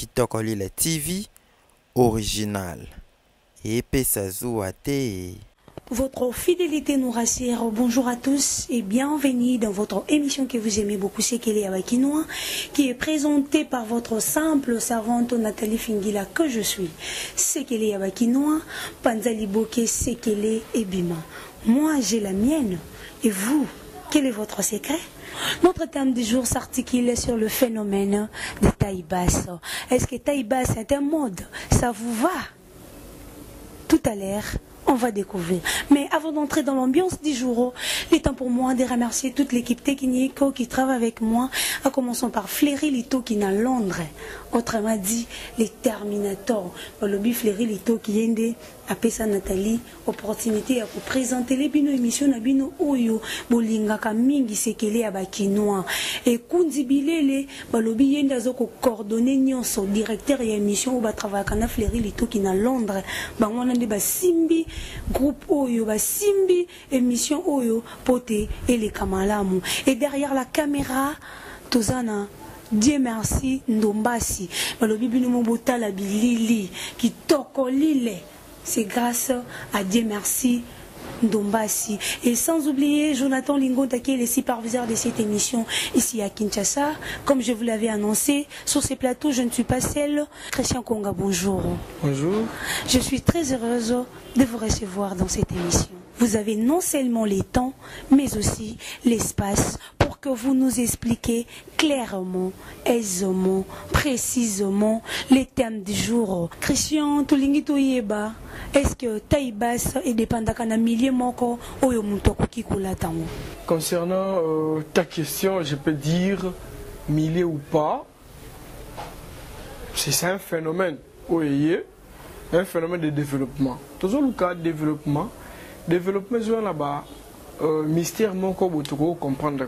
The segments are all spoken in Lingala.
Kitoko Lila TV original et Pesazouate. Votre fidélité nous rassure. Bonjour à tous et bienvenue dans votre émission que vous aimez beaucoup, Sekele Abakinois, qui est présentée par votre simple servante Nathalie Fingila que je suis. Sekele Abakinois, Panzali Boke, Sekele et Bima. Moi, j'ai la mienne. Et vous, quel est votre secret? Notre thème du jour s'articule sur le phénomène de taille basse. Est-ce que taille basse est un mode? Ça vous va? Tout à l'heure, on va découvrir. Mais avant d'entrer dans l'ambiance du jour, il est temps pour moi de remercier toute l'équipe technique qui travaille avec moi, en commençant par Fleury Lito qui est à Londres. Autrement dit, les Terminators. Le lobby Fleury Lito qui est à Pesa Nathalie, opportunité à vous présenter les bino émissions na bino oyo bolinga kamingi sekele ya bakinois et kundi bilele balobi yenda zoko coordonner nyonso directeur ya émission ba travailler kana Fleury Lito qui na Londres bangwana nde ba simbi groupe oyo ba simbi émission oyo pote et les kamalamu et derrière la caméra tozana Dieu merci Ndombasi balobi bino mobota la bilili qui tokolile. C'est grâce à Dieu merci Ndombasi. Et sans oublier Jonathan Lingonta qui est le superviseur de cette émission ici à Kinshasa. Comme je vous l'avais annoncé, sur ces plateaux, je ne suis pas seule. Christian Konga, bonjour. Bonjour. Je suis très heureuse de vous recevoir dans cette émission. Vous avez non seulement les temps, mais aussi l'espace pour que vous nous expliquiez clairement, aisément, précisément les thèmes du jour. Christian, Tulingito Yeba, est-ce que taille basse est dépendant d'un millier moko ou Concernant ta question, je peux dire millier ou pas, c'est un phénomène, oui, un phénomène de développement. Toujours le cas de développement là-bas, mystère mon corps comprendre.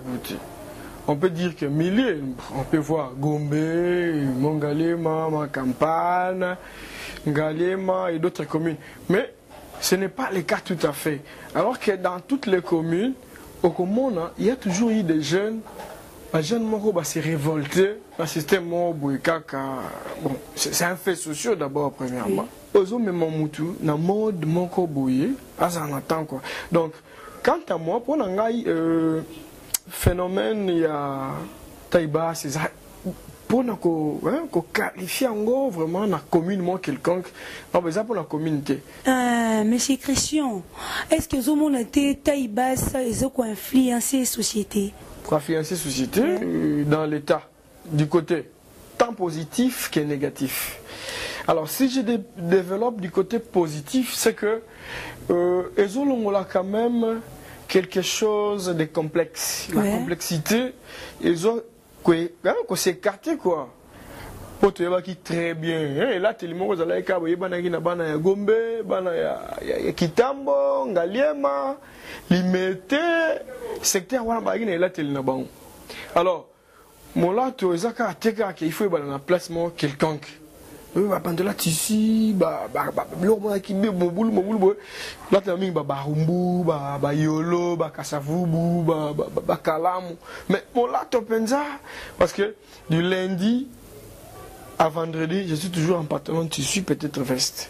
On peut dire que milliers, on peut voir Gombe, Mongalema, Makampane, Ngalema et d'autres communes. Mais ce n'est pas le cas tout à fait. Alors que dans toutes les communes, au Comone, il y a toujours eu des jeunes. Les jeunes se révolter dans le système Boukaka. Bon, c'est un fait social d'abord, premièrement. Ozo me mamutu, na mode moko boye, asa n'attend quoi. Donc, quant à moi, pour un phénomène, il y a taïba, c'est ça. Pour qualifier en gros vraiment la commune quelconque, pas besoin pour la communauté. Monsieur Christian, est-ce que vous avez taille basse et vous influencé la société? Pour influencer la société, dans l'état, du côté tant positif que négatif. Alors si je développe du côté positif, c'est que ils ont quand même quelque chose de complexe. La complexité, ils ont s'écarter quoi. Pour te voir qui très bien. Et là, tellement vous allez na Gombe, ya Kitambo, Ngaliema, Limete, secteur là alors, mon là, tu as qu'il faut un placement quelconque. Là, tu as ici, là, tu as Yolo, Kassavubu, Kalamu. Mais mon là, tu as parce que du lundi à vendredi, je suis toujours en pantalon de tissu, peut-être veste,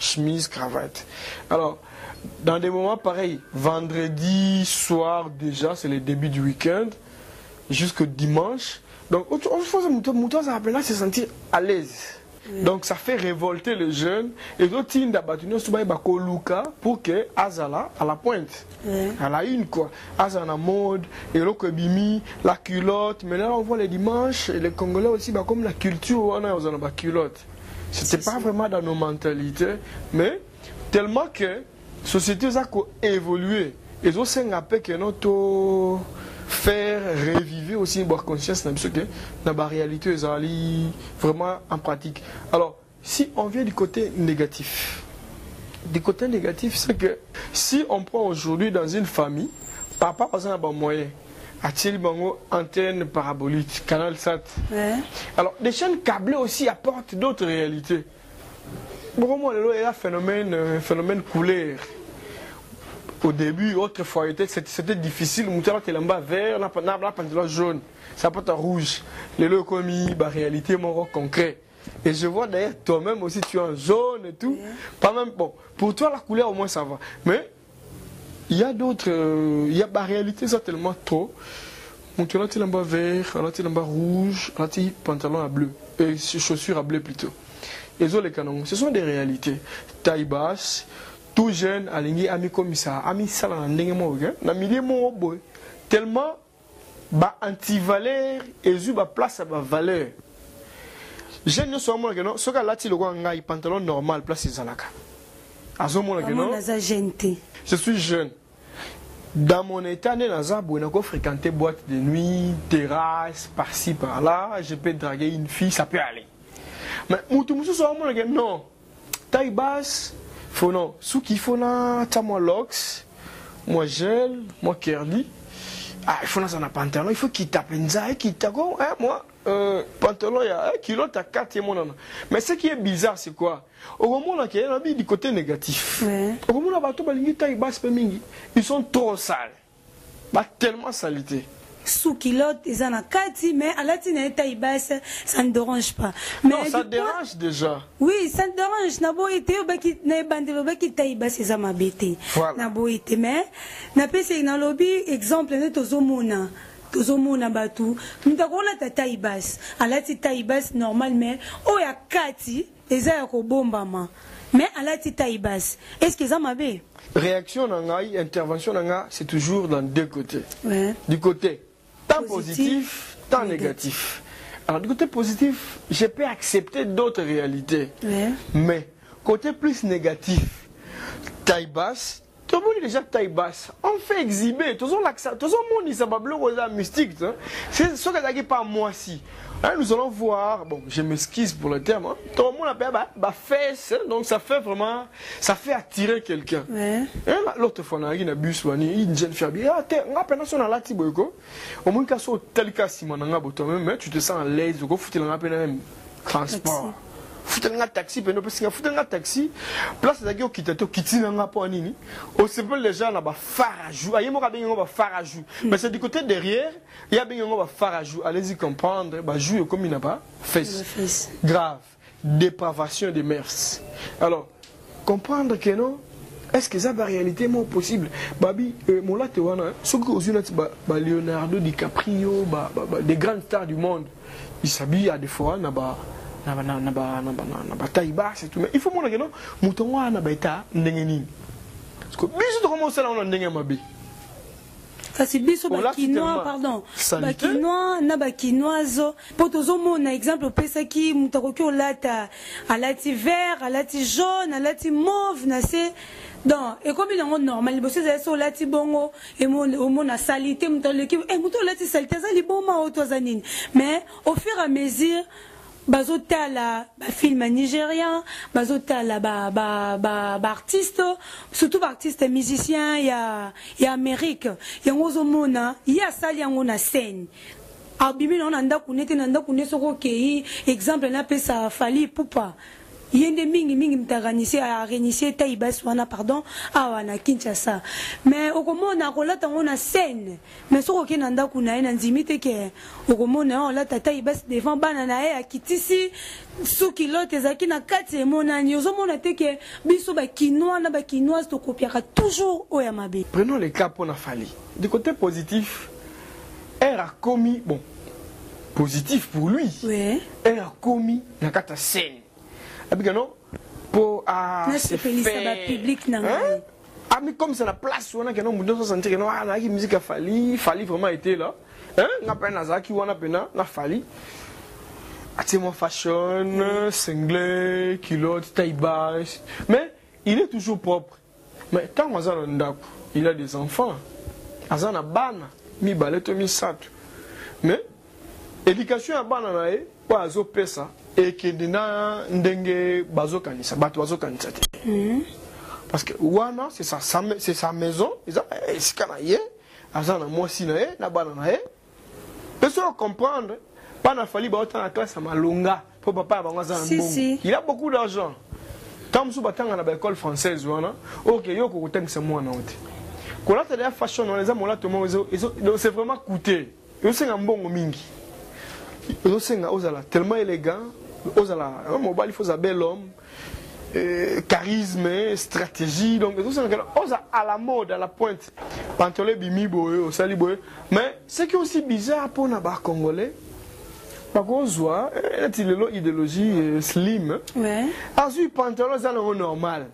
chemise, cravate. Alors, dans des moments pareils, vendredi soir déjà, c'est le début du week-end, jusqu'au dimanche. Donc, là, se sentir à l'aise. Donc, ça fait révolter les jeunes. Et d'autres, ils ont pour que Azala à la pointe. À la une, quoi. Azala la mode, et l'okobimi, la culotte. Maintenant, on voit les dimanches, et les Congolais aussi, comme la culture, on a la culotte. C'était pas vraiment dans nos mentalités, mais tellement que la société a évolué. Et aussi, on a que notre faire revivre aussi une bonne conscience dans la réalité vraiment en pratique. Alors, si on vient du côté négatif, c'est que si on prend aujourd'hui dans une famille, papa par exemple a un moyen, a-t-il une antenne parabolique, canal sat. Alors, des chaînes câblées aussi apportent d'autres réalités. Pour moi, il y a un phénomène couleur. Au début, autrefois, c'était difficile. On a un vert, on a un jaune, ça peut être rouge. Les lots commis, la réalité, mon concret. Et je vois d'ailleurs toi-même aussi, tu es en jaune et tout. Pas même, bon, pour toi, la couleur au moins ça va. Mais il y a d'autres, il y a la réalité, ça tellement trop. Donc là, tu es en bas vert, là, tu es en bas rouge, là, tu es pantalon à bleu, et chaussures à bleu plutôt. Et les canons, ce sont des réalités. Taille basse, tout jeune, aligné, ami comme ça, ami ça, tellement, bah, anti-valeur, et je bah, place à ma valeur. Jeune, ne soit moi, non, ce que là, tu le vois, un pantalon normal, place Zalaka. Je suis jeune. Dans mon état, je fréquenter boîte de nuit, terrasse, par-ci, par-là. Je peux draguer une fille, ça peut aller. Mais non. Taille basse, faut non. Ce qu'il faut là, t'as moi Lox, moi gel, moi curly. Ah, il faut dans un pantalon, il faut qu'il tape une zaï, qu'il tape. Moi, pantalon, il y a 1 kilo, t'as 4 et mon. Mais ce qui est bizarre, c'est quoi? Au moment où il y a du côté négatif. Au moment où ils sont trop sales. Tellement salité. Sous kilote, ils en ont 4, mais à la tine taille basse, ça ne dérange pas. Mais non, ça dérange déjà. Oui, ça dérange. N'a pas été au baki, n'a pas été taille basse, ça m'a bêté. N'a pas été, mais n'a pas essayé dans le lobby, exemple, net aux homona. Tozomona batu, nous avons la taille basse. À la taille basse, normalement, oh, il y a 4, et ça y a bombama. Mais à la taille basse, est-ce que ça m'a bé? Réaction n'anga, intervention n'anga, c'est toujours dans deux côtés. Ouais. Du côté tant positif, tant négatif. Alors du côté positif, je peux accepter d'autres réalités. Ouais. Mais côté plus négatif, taille basse, tout le monde est déjà taille basse. On fait exhiber. Tout le monde dit ça va bleu rosa mystique. C'est ce que pas moi si. Nous allons voir, bon, je m'excuse pour le terme, hein. Tout le monde appelle fesse, donc ça fait vraiment, ça fait attirer quelqu'un. Ouais. L'autre fois, on a eu un bus, une jeune fille, on a peine sur la tiboiko, au moins qu'à ce tel cas, si mais tu te sens à l'aise, tu fous un transport. Foutre un taxi, parce que foutre un taxi, place de la qui t'attend, qui tient un rapport à Nini. Au sepel, les gens là-bas, farajou. Il y a un farajou. Mais c'est du côté derrière, il y a un farajou. Allez-y comprendre, jouer comme il n'a pas fait. Grave. Dépravation des mœurs. Alors, comprendre que non, est-ce que ça va réalité moins possible? Babi, mon là, tu vois, ce que vous avez Leonardo DiCaprio, des grandes stars du monde, ils s'habillent à des fois, taille basse et tout, mais il faut montrer que non, mouton a na beta ndengeni. Parce que biso to comment ça là on ndenge mabi. Kasi biso bakinois, pardon. Bakinois na bakinoiso. Potozo mona exemple pesa ki mutakoki olata alati vert, alati jaune, alati mauve na se. Donc, et comme il est normal, il y a des lati bongo, et mon a salité, et mouton lati salité, ça li bon ma autozanine. Mais au fur et à mesure, bazotala film nigérien, bazotala artiste, surtout artiste musicien, il y a Amérique, il y a Ozomona, il y a ça, il y a une scène. Abimi on anda kunete soko kei exemple na pesa fali pupa. Yende mingi mtaganisi a réinitier taibas wana pardon awana Kinshasa. Mais okomona kolata ona scène. Mais soko ke nanda kuna ina nzimite ke okomona on lata taibas devant bana na e akitisi suki lote zaki na kati emona nyozomona teke biso ba kinois na ba kinoise to copiera toujours oyamabe. Prenons les cas pour na fali. Du côté positif, elle a commis bon positif pour lui. Oui. Elle a commis na kata scène. Pour se faire public comme c'est la place où on a que sentir que la musique a fallu vraiment été là. On a peine à qui on a peine à fallu. Attends fashion, singlet, culotte, taille basse. Mais il est toujours propre. Mais quand on a il a des enfants. On a ban, mi balette, mi sat. Mais éducation à ban on a pas à pesa. Et que dina ndenge bazokanisa bato bazokanisa te parce que wana c'est sa maison ils ont sikana ye azana mosi na ye na bana na ye personne comprendre pas na fali ba autant la classe malonga pour papa ba ngazana mbongo il a beaucoup d'argent tant sou batanga na ba école française wana OK yo ko kutengisa mwana wote ko la tele fashion on les a mola to mo c'est vraiment coûté yo senga mbongo mingi yo senga ozala tellement élégant un mobile, il faut un bel homme, charisme, stratégie, donc tout ça, à la mode, à la pointe. Pantalon bimi boye, au sali boye. Mais ce qui est aussi bizarre pour les Congolais, par contre, on voit, une idéologie slim. Ouais. Azui pantalon, c'est normal.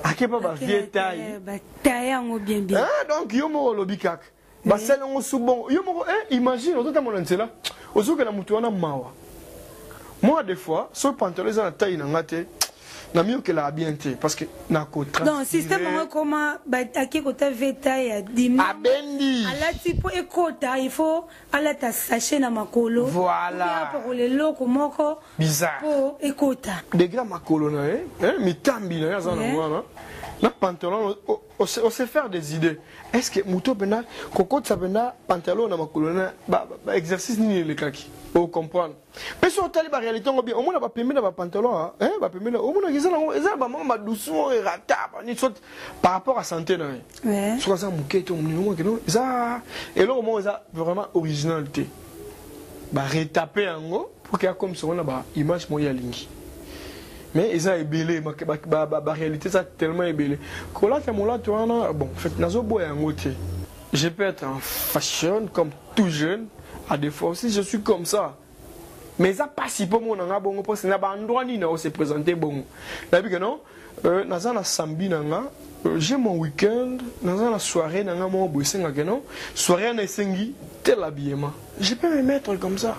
À quel pas vieille taille. Taille bien bien. Donc, yomo lobikak. Bah c'est on soubon. Yomo, imagine, on mon là. Ozo que la mutuana mawa. Moi des fois, ce pantalon c'est la taille na ngate. Na mieux que la bien parce que na ko transpirer. Donc système comment bah à quel côté veta ya dim. Abendi. À la type ekota, il faut ala ta sachet na makolo. Voilà. Pour les locaux moko. Bizarre. Pour ekota. Des grands makolo na mi tambi na za na mwana. Na pantalon on sait faire des idées. Est-ce que muto bena kokot sa bena pantalon na makolo na ba exercice ni le kaki. Vous comprenez? Mais sur la réalité, on a pas permis de pantalon, hein? Pas permis de. On a dit ça, doucement et ratable, par rapport à la santé. Ouais. Sur ça, et là, au moins, ça vraiment originalité. Bah, retaper en haut pour qu'il y ait comme ça, on a une image moyen ligne. Mais ils ont ébélé, la réalité, ça tellement ébélé. Quand là, bon, fait, je peux être en fashion comme tout jeune. À des fois aussi, je suis comme ça. Mais ça passe si pour moi, parce que un endroit où se présenter bon. D'habitude, non, dans la samedi, j'ai mon week-end, dans la soirée, dans mon boissing, soirée, dans sengi, tel habillement. Je peux me mettre comme ça.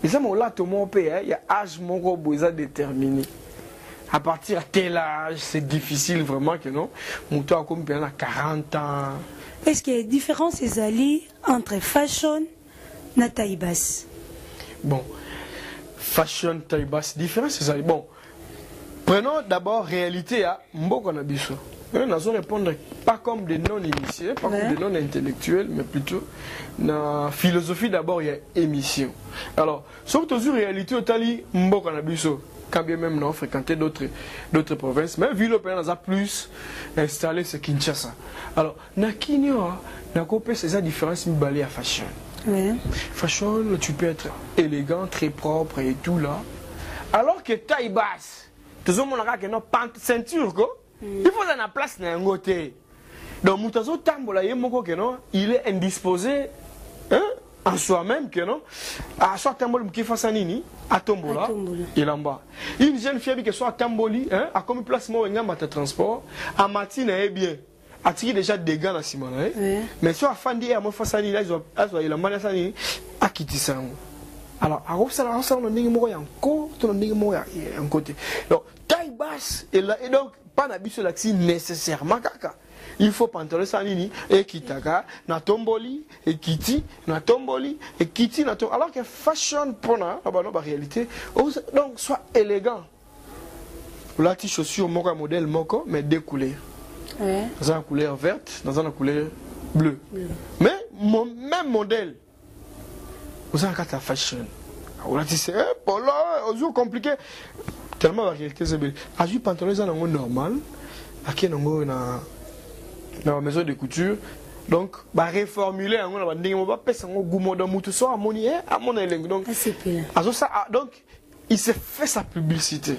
Mais ça, mon là, tout le monde paye, il y a âge, mon gros besoin déterminé. À partir de tel âge, c'est difficile vraiment que non. Mon temps, comme il y a 40 ans. Est-ce qu'il y a une différence, Ezali, entre fashion et taille basse? Bon, fashion, taille basse, différence, Ezali. Bon, prenons d'abord réalité à Mboko Nabiso. Nous allons répondre pas comme des non-initiés, pas comme des non-intellectuels, mais plutôt dans la philosophie d'abord, il y a émission. Alors, surtout sur réalité, au Tali, Mboko Nabiso. Quand bien même nous avons fréquenté d'autres provinces, mais vu le pays, nous a plus installé ce Kinshasa. Alors, na Kinyo, na copé c'est la différence de à fashion. Ouais. Fashion, tu peux être élégant, très propre et tout là. Alors que taille basse, tout le monde a une ceinture, quoi. Il faut la place dans un côté. Donc, Moutazo Tambola, il est indisposé. Hein? En soi-même que non, à soit Tamboli qui fasse un nini, à Tombola, il en bas. Une jeune fille qui soit Tamboli, hein, a comme place moi en de transport, à Matine est bien, a tiré déjà des gants à Simon, mais soit Fandi à mon face à nini, il a mal à sa nini, à quitter ça. Alors, à Rosa, on a un numéro encore, on a un numéro en côté. Donc, taille basse, et donc, pas d'habitude là-dessus nécessairement, caca. Il faut pantalon sanini et kitaka na tomboli et kiti na tomboli et kiti na tomboli. Alors que fashion pour la réalité donc soit élégant. Là tu chaussures mon modèle moko mais deux couleurs. Ouais. Dans une couleur verte, dans une couleur bleue. Mais mon même modèle. Vous avez la fashion. Là tu sais pour là c'est compliqué tellement la réalité c'est belle. Aju pantalon ça normal. Aquí na dans la maison de couture, donc bah réformuler on va dire on va passer un goût dans mutu so amoni à mon élengue donc donc il s'est fait sa publicité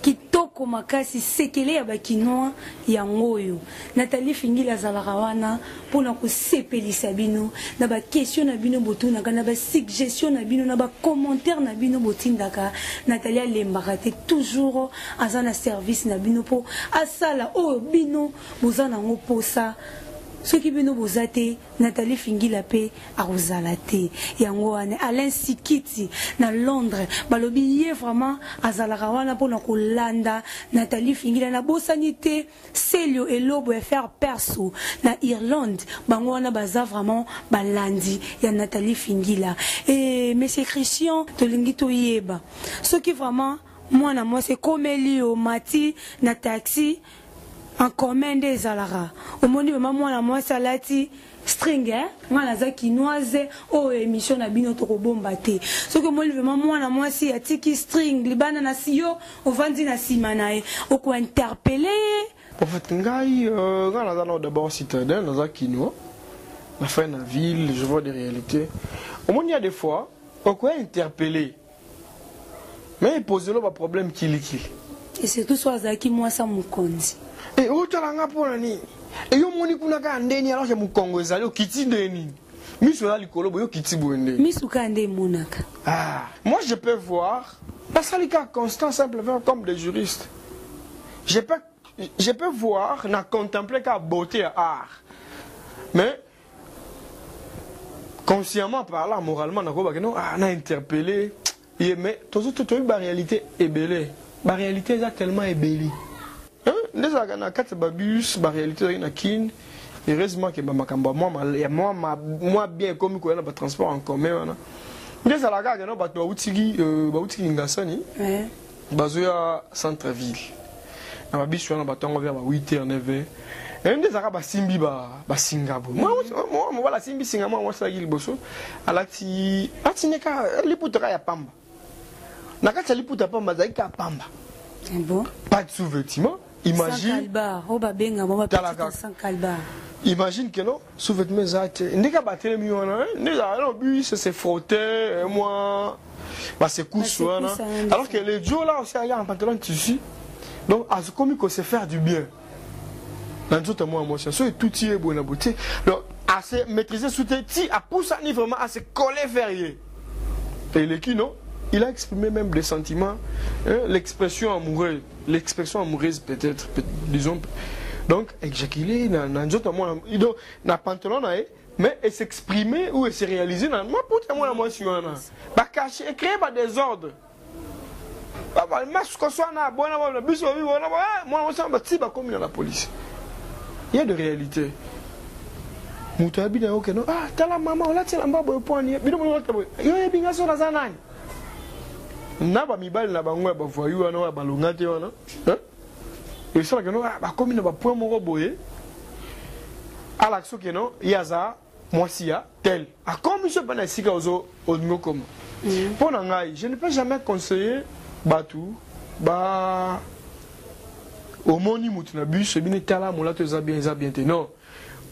kitoko makasi sekele ya bakinoa ya ngoyo Nathalie Fingila zalaka wana pona ko sepelisa bino na ba question na bino botuna na ba suggestion na bino na ba commentaire na bino botindaka Nathalie lembaka te toujours azana service na bino po asala o bino bozana ngo posa ce qui bino bozate Nathalie Fingila pe arozala te yango ane Alain Sikiti na Londres balobi ye vraiment azalaka wana pona kolanda Nathalie Fingila na bosanité Celio elobo faire perso na Irlande bango wana baza vraiment balandi ya Nathalie Fingila et monsieur Christian tolingi toyeba ce qui vraiment moi c'est comme Elio Mati na taxi en commun des alara au monde maman la moi salati string ngala za kinoise o émission na bino to kobomba te ce que moi le maman la moi si atiki string libana na siyo ovandi na simanae o ko interpeller en fait ngai ngala za d'abord citadin na za kino la fin na ville je vois des réalités au monde il y a des fois on quoi interpeller Mais il pose le problème qu'il est. Et c'est tout soit qui moi ça me connaît. Et où tu l'as pour l'année? Et yo moni kuna ka ndeni alors que mon Congo ezali okiti ndeni. Miso la likolo boyo kiti boende. Miso ka ndé monaka. Ah, moi je peux voir parce que les cas constant simplement comme des juristes. Je peux voir na contempler qu'à beauté à art. Mais consciemment parlant, moralement on a interpellé mais tout la réalité est belle. La réalité est tellement ébellie. Déjà, dans quatre babus, la réalité est kin. Heureusement que moi bien comme il y a un transport en commun. Déjà, la gare, il y a un Ngasani, bazoya centre-ville. Dans la biche, on a vers 8h, 9h. Et des arabes simbi ba Singapour. Moi voilà simbi Singapour moi ça il bosso. Alati atineka liputra ya pamba. Nakati liputra pamba zaika pamba. Bon. Pas de sous-vêtements. Imagine. Imagine que non, sous-vêtements zate. Ndeka batele miona, ndeza no bus se frotter moi ba se couche alors que les jours là aussi il y a un pantalon tissu. Donc à ce comme il se faire du bien. Dans tout moi émotion, so tout est bon à beauté. Donc à se maîtriser sous ti à pousser vraiment à se coller verrier. Et le qui non, il a exprimé même des sentiments, l'expression amoureuse peut-être, disons. Donc éjaculer dans tout moi donc na pantalon mais et s'exprimer ou se réaliser dans moi pour moi émotion là. Ba cacher créer ba désordre. Moi la police. Il y a de réalité. Moutabi n'a aucun nom. Ah, t'as la maman, on l'a tiré en bas pour poignet. Bidon, on l'a tiré. Il y a bien sûr la zanane. N'a pas mis balle, n'a pas moi, bah voyou, on a ballonné, on a. Et ça, on a comme il n'a pas point mon robot. À l'action que non, il y a ça, moi si ya tel. À comme je peux n'assister aux autres comme. Pour n'engager, je ne peux jamais conseiller Batou, bah. Au moni mutu na bus bine tala mola to bien non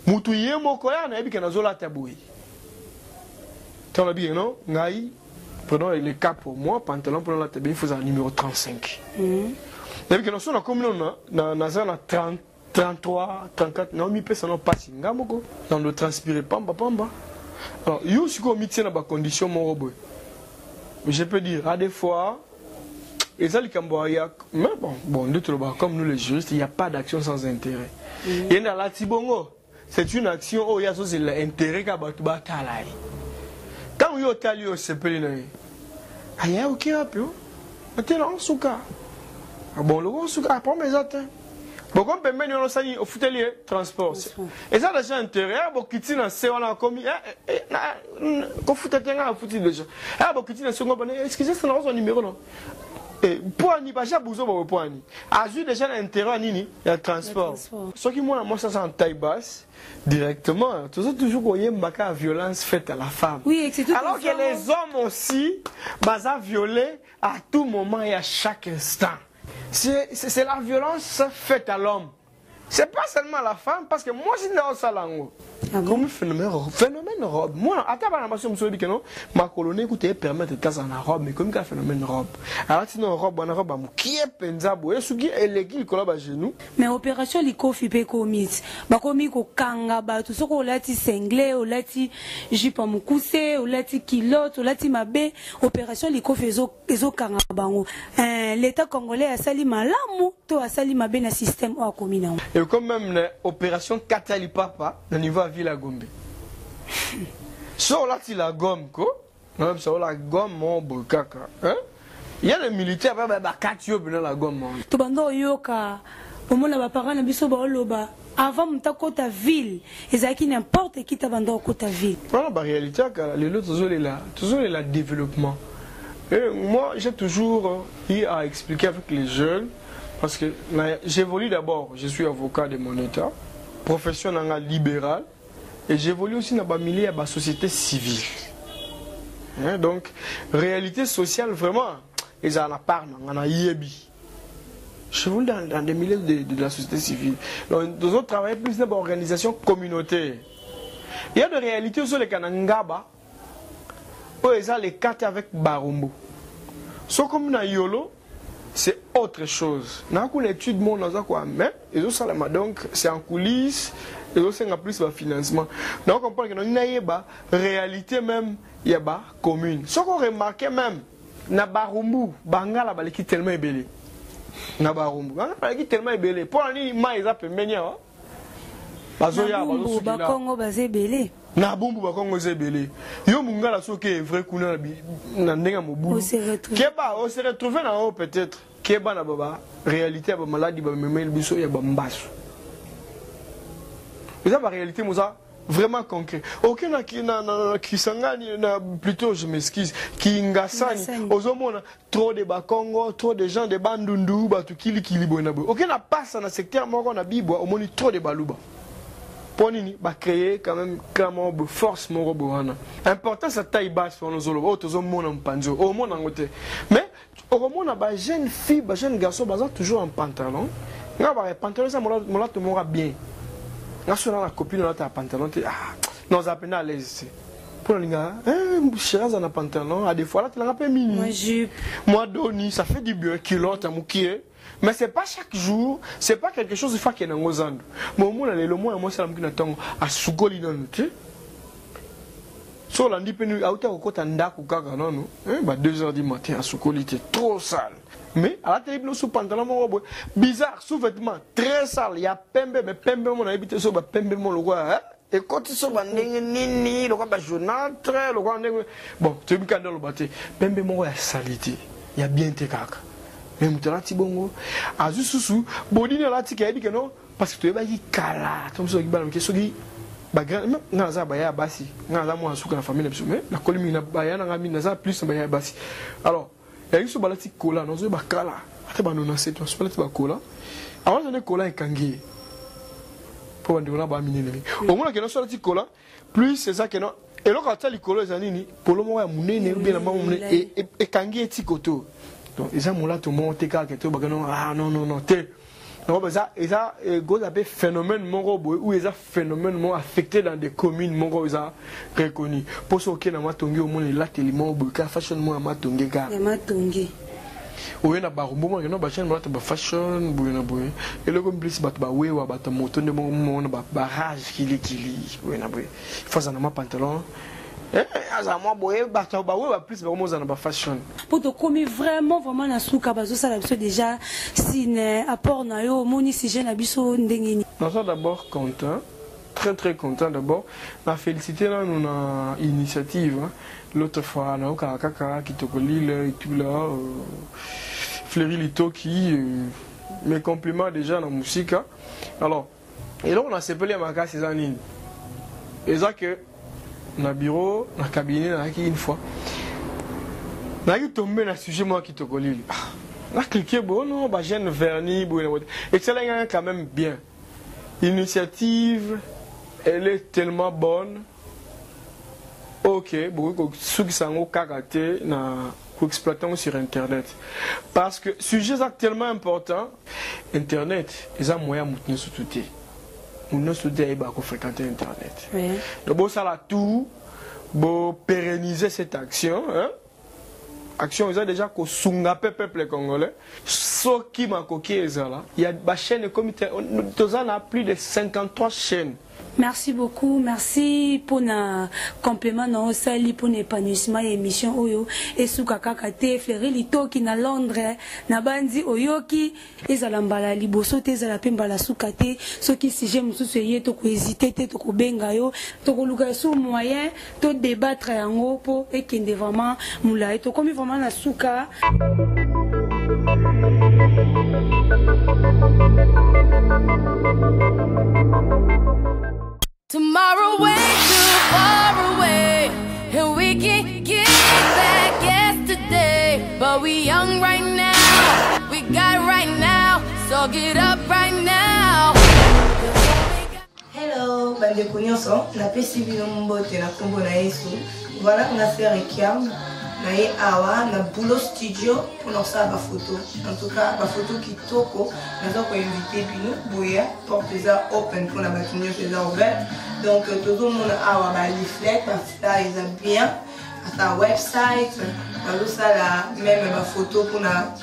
mutu ye moko ya na ebi kana zola taboué tala bien non ngai prenons le cas pour moi pantalon pour la taboué il faut un numéro 35 ebi kana so na comme na za na 30 33 34 non mi pesa non passi ngamoko dans le transpirer pamba alors yo siko mixer na ba condition mon robot je peux dire à des fois. Et ça, mais bon, comme nous les juristes, il n'y a pas d'action sans intérêt. Il y a la Tibongo, c'est une action où il y a l'intérêt qu'a battu Batalai. Quand il y a tali au CPL, il y a aucun appel. Il y a un souka. Bon, le souka, après mes attentes. Bon, comme permet de nous au foutelier transport. Et ça, déjà intérêt, bon, qui tient un séance en commis, qu'on fout un foutu déjà. Ah, bon, qui tient un second, excusez, c'est un numéro, non? Et pour n'y pas besoin de point ni ajoute déjà l'intérêt ni le transport ce qui moi ça c'est en taille basse directement toujours qu'on y a violence faite à la femme oui, alors que les hommes aussi bazar violés à tout moment et à chaque instant c'est la violence faite à l'homme c'est pas seulement la femme parce que moi je dans ça là comme phénomène robe moi à ta banamation monsieur dit que non ma colonie écoutez permettre de casser en robe mais comme un phénomène robe alors sinon robe qui est pensable et ce qui est l'équipe collab à genoux mais opération likofi pe commis ba komi ko kanga ba tout ce ko lati sengle o lati jipa mukuse o lati kilote o lati mabe opération likofi ezo kanga bango l'état congolais a sali malamu to a sali mabe na système o komina et comme même l'opération Katali Papa au niveau ville à Gombe. So là tu la gomme quoi? Non, so la gomme mon bokaka. Hein? Il y a les militaires ba katio bina la gomme. To bando yoka. Omona ba parents na biso ba oloba. Avant mtakota ville, ezaki n'importe qui ta bando kota ville. Voilà la réalité les autres toujours la développement. Et moi j'ai toujours eu à expliquer avec les jeunes parce que j'évolue d'abord, je suis avocat de mon état. Profession libérale et j'évolue aussi dans le milieu de la société civile. Donc, réalité sociale, vraiment, ils en parlent, on a yebi. J'évolue dans des milieux de la société civile. Donc, nous avons travaillé plus dans l'organisation communautaire. Il y a des réalités sur les Kanangaba où ils ont les cartes avec Barumbo. So comme na yolo, c'est autre chose. N'a qu'une étude mon dans quoi mais et ça donc c'est en coulisses et aussi en plus le financement. Donc on comprend que nous n'ayons réalité même il y a ba commune. Ce qu'on remarque même na barumbu bangala baliki tellement ébélé. Na barumbu baliki tellement ébélé. Pour ani mais ça peut mener bazoya bazo ba Congo bazé belé. Na bumbu ba Congo zebele. Yo mungala soke vrai kuna na ndenga mobulu. Keba on se retrouver na haut peut-être. Keba na baba réalité ba maladie ba memel biso ya ba mbasu. Mais ça la réalité moza vraiment concret. Aucun qui sangani plutôt je m'excuse qui ngasani ozomona trop de ba Congo, trop de gens de bandundu ba tukili kilibo na bo. Aucun na passe na secteur moko na bibwa au moni trop de baluba. Ponini va créer quand même clairement de force mon robot. Important sa taille basse pour nos zolo. Autres hommes mon panzo. Au monde en côté. Mais au monde ba jeune fille, ba jeune garçon, ba toujours en pantalon. Nga ba pantalon ça mon tout mora bien. Nga sur la copine là ta pantalon ah non ça peine à l'aise. Pour les gars, chérie dans un pantalon, à des fois là tu l'as pas mini. Moi jupe. Moi doni, ça fait du bien kilote à moukier. Mais c'est pas chaque jour, c'est pas quelque chose de fois qui est dans nos andes. Mais au moins, le moins, moi, c'est la qui n'attend à Soukoli dans le thé. Sur l'andi penu, à hauteur au côté d'Andak ou Kaga, non, 2h du matin à Soukoli, c'est trop sale. Mais à la télé, sous pantalon, mon robot, bizarre, sous vêtements, très sale. Il y a Pembe, mais Pembe, mon habité sur Pembe, mon logo, hein. Et quand tu sors, nini, le roi jaunâtre, le roi, bon, tu es bien dans le bâti. Pembe, mon roi, salité. Il y a bien tes caca. Mais mutala tibongo azu susu bodine la tika dit que non parce que tu es ba kala tom so ki ba ke so ki ba grand na za ba ya basi na za mo asuka na famille mais la kolimi na ba ya na ngami na za plus ba ya basi alors il y a so balati kola no zo ba kala ate ba no na seto so balati ba kola avant de kola ekangi pour ba ndona ba minene au moins que no so balati kola plus c'est ça que non et là quand tu likolo za nini polo mo ya munene bien na mamu et kangi etikoto. Donc, ils ont tout le monde ah non, ça, ils ont un phénomène où ils ont phénomène affecté dans des communes ils ont reconnu. Pour ce qui est au monde, il a fashion oui, na barumbu na ba chaîne ba fashion buena boy et le comme plus ba wewa ba moto de mon barrage kili oui na boy faut ça na ma pantalon. Moi, plus fashion. Pour te commis vraiment na souka bazo ça déjà si apport na yo moni si j'ai na biso ndengeni. Nous sommes d'abord contents, très content d'abord. La félicité là nous na initiative l'autre fois na kaka qui te colile et tout là Fleury Lito qui mes compliments déjà dans musique. Alors et là on a séparé ma casse ces années. Et ça que na bureau, na cabinet, na une fois. Na tombé na sujet moi qui te colle. Na cliqué bon non, ba jeune vernis, et c'est là quand même bien. L'initiative, elle est tellement bonne. OK, beaucoup ceux qui sont au karaté na exploitant sur internet. Parce que sujet tellement important, internet, ils ont moyen de maintenir sous tout. Nous sommes fréquenter internet. Oui. Donc ça là tout pour pérenniser cette action action ils ont déjà ko sunga peuple congolais ce qui m'a coqué là il y a des chaînes comité nous avons plus de 53 chaînes. Merci beaucoup, merci pour na complément na sali pour l'épanouissement émission oyo et suka kakate Fleury Lito qui na Londres na bandi oyoki ezala mbala liboso te ezala pemba la sukate soki sujet mususu ye to ko hésiter te to ko benga yo to ko luka sur moyen to débattre yango po ekende vraiment mula to comme vraiment na suka. Tomorrow way too far away, and we can't get back yesterday. But we young right now, we got right now, so get up right now. Hello, bande konyoso, na pesi bino mbote na kombo na Yesu. Voilà, on a fait Rikiam, na ye awa na boulot studio pour nous faire la photo. En tout cas, la photo qui toko, nous avons invité bino boya porte ça open pour la matinée c'est ouvert. Donc tout le monde a un reflet parce que ça est bien. ata website bazosala même bafoto mpona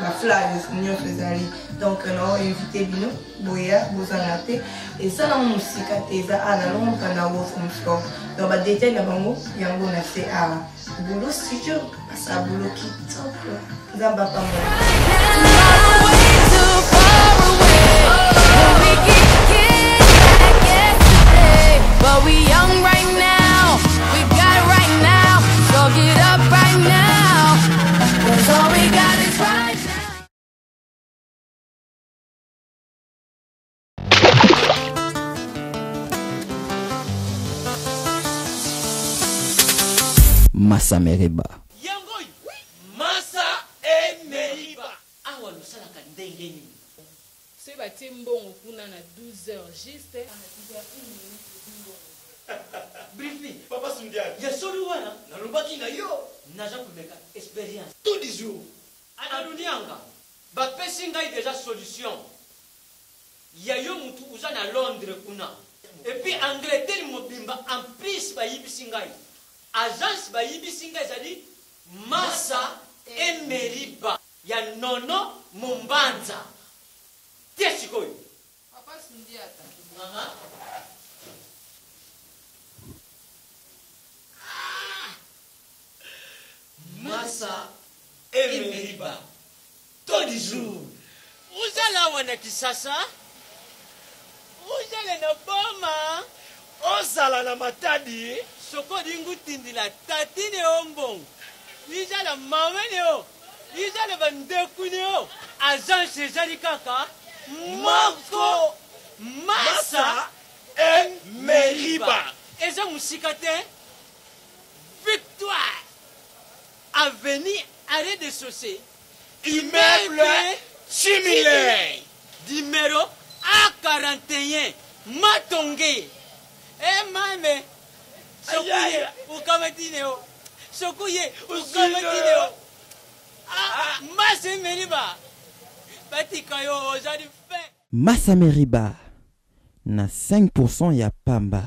baflyers nyonso ezali donc naoinvite bino boya bozanga te esalango mosika te eza na londres na wolframstor donc badetail na bango yango na se awa bulo studio asa bulo kitoko nzamba pambola. But we young right now, we got it right now, so get up right now, 'cause all we got is right now. Massa Meriba. Yangoy, Massa et Meriba. Awa no sala kandengeni. C'est bâti mbongo kuna na 12h juste. Briefly, Papa Sundia. Ya solo wana, na lobaki na yo, naja kumeka expérience. Tous les jours. Ana dunianga. Ba pesi ngai déjà solution. Ya yo mutu uza na Londres kuna. Et puis Angleterre mobimba en plus ba yibisi ngai. Agence ba yibisi ngai zali Massa et Meriba. Ya nono Mumbanza. Qu'est-ce que Papa Sundiata. Massa et Meriba. Tous les jours. Vous allez wana kisasa? Vous allez na boma? Osala na matadi? Soko dingu tindila tatine ombong. Ija la mamene o. Ija la bandekune o. Agence ezali kaka. Moko Massa et Meriba. Eza musika te. Victoire. Avenue Arrêt de Saucé. Immeuble Chimilé. Numéro A41. Matongé. Mame. Sokuye. Ukamatineo. Sokuye. Ukamatineo. Massa Meriba. Batika yo, aujourd'hui fait. Massa Meriba. Na 5% ya pamba.